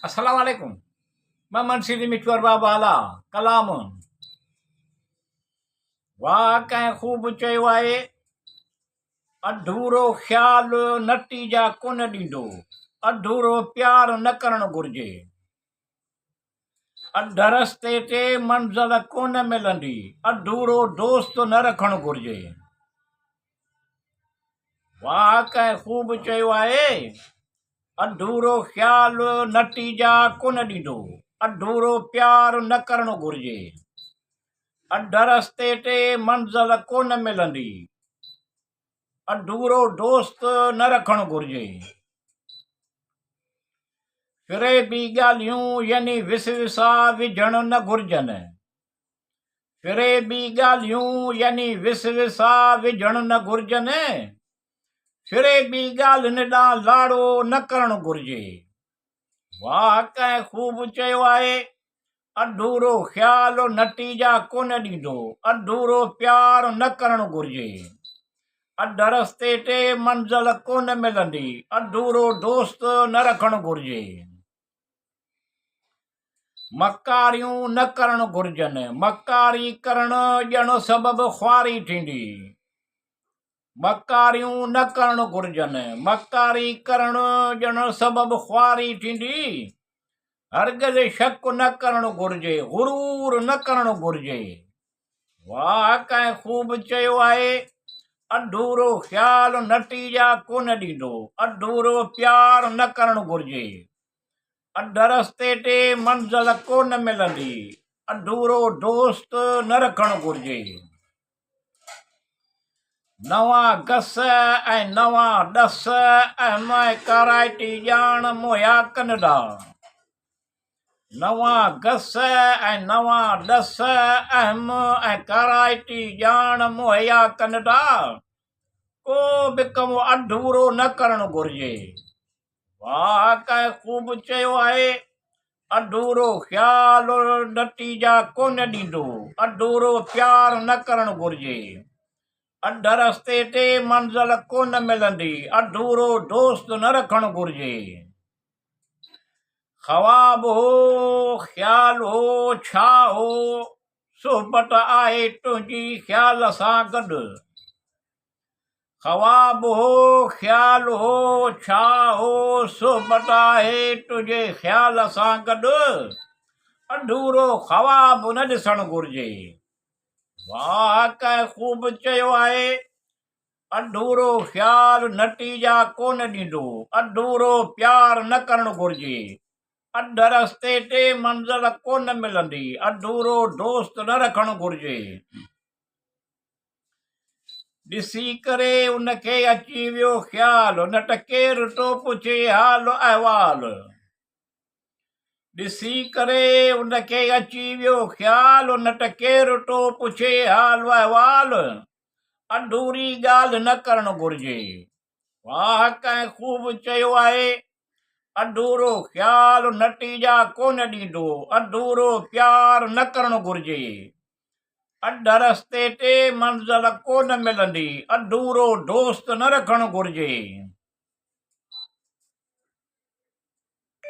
अस्सलाम वालेकुम। मैं मुंशी मिठवर बाबा कलाम। वाह कंहिं ख़ूब चयो आहे, अधूरो ख़्याल नतीजा कोन ॾींदो, अधूरो प्यार न करणु घुरिजे, अध रस्ते ते मंज़िल कोन मिलंदी, अधूरो दोस्त न रखणु घुरिजे। वाह कंहिं ख़ूब चयो आहे, अधूरो ख़्याल नतीजा कोन ॾींदो, अधूरो प्यार न करणु घुरिजे, अध रस्ते ते मंज़िल कोन मिलंदी, अधूरो दोस्त न रखणु घुरिजे। फिरेबी ॻाल्हियूं यानी विसविसा विझणु न घुरिजनि, फिरेबी ॻाल्हियूं यानी विसविसा विझणु न घुरिजनि, फिरेबी ॻाल्हियुनि ॾांहुं लाड़ो न करणु घुरिजे। वाह कंहिं ख़ूब चयो आहे, अधूरो ख़्याल नतीजा कोन ॾींदो, अधूरो प्यार न करणु घुरिजे, अध रस्ते ते मंज़िल कोन मिलंदी, अधूरो दोस्त न रखणु घुरिजे। मकारियूं न करणु घुरिजनि, मकारी करणु ॼणु सबबु ख़्वारी थींदी, मकारियूं न करणु घुरिजनि, मकारी करणु ॼणु सबबु ख़्वारी थींदी, हरगिज़ शक न करणु घुरिजे, गुरूर न करणु घुरिजे। वाह कंहिं ख़ूब चयो आहे, अधूरो ख़्याल नतीजा कोन ॾींदो, अधूरो प्यार न करणु घुरिजे, अध रस्ते ते मंज़िल कोन मिलंदी, अधूरो दोस्त न रखणु घुरिजे। नवां गस ऐं नवां ॾस अहम कराइती ॼाण मुहैया कनि था, नवां गस ऐं नवां ॾस अहम ऐं कराइती ॼाण मुहैया कनि था, को बि कमु अधूरो न करणु घुरिजे। वाह कंहिं ख़ूब चयो आहे, अधूरो ख़्याल नतीजा कोन ॾींदो, अधूरो प्यार न करणु घुरिजे, अध रस्ते ते मंज़िल कोन मिलंदी, अधूरो दोस्त न रखणु घुरिजे। ख़्वाब हो ख़्याल हो छा हो, सोहबत आहे तुंहिंजी ख़्याल सां गॾु, ख़्वाब हो ख़्याल हो छा हो, सोहबत आहे तुंहिंजे ख़्याल सां गॾु, अधूरो ख़्वाब न ॾिसणु घुरिजे। वाह कंहिं ख़ूब चयो आहे, अधूरो ख़्याल नतीजा कोन ॾींदो, अधूरो प्यार न करणु घुरिजे, अध रस्ते ते मंज़िल कोन मिलंदी, अधूरो दोस्त न रखणु घुरिजे। ॾिसी करे उनखे अची वियो ख़्याल, न त केरु तो पुछे हाल अहवाल, ॾिसी करे उनखे अची वियो ख़्याल, न त केरु तो पुछे हाल अहवाल, अधूरी ॻाल्हि न करणु घुरिजे। वाह कंहिं ख़ूब चयो आहे, अधूरो ख़्याल नतीजा कोन ॾींदो, अधूरो प्यार न करणु घुरिजे, अध रस्ते ते मंज़िल कोन मिलंदी, अधूरो दोस्त न रखणु घुरिजे।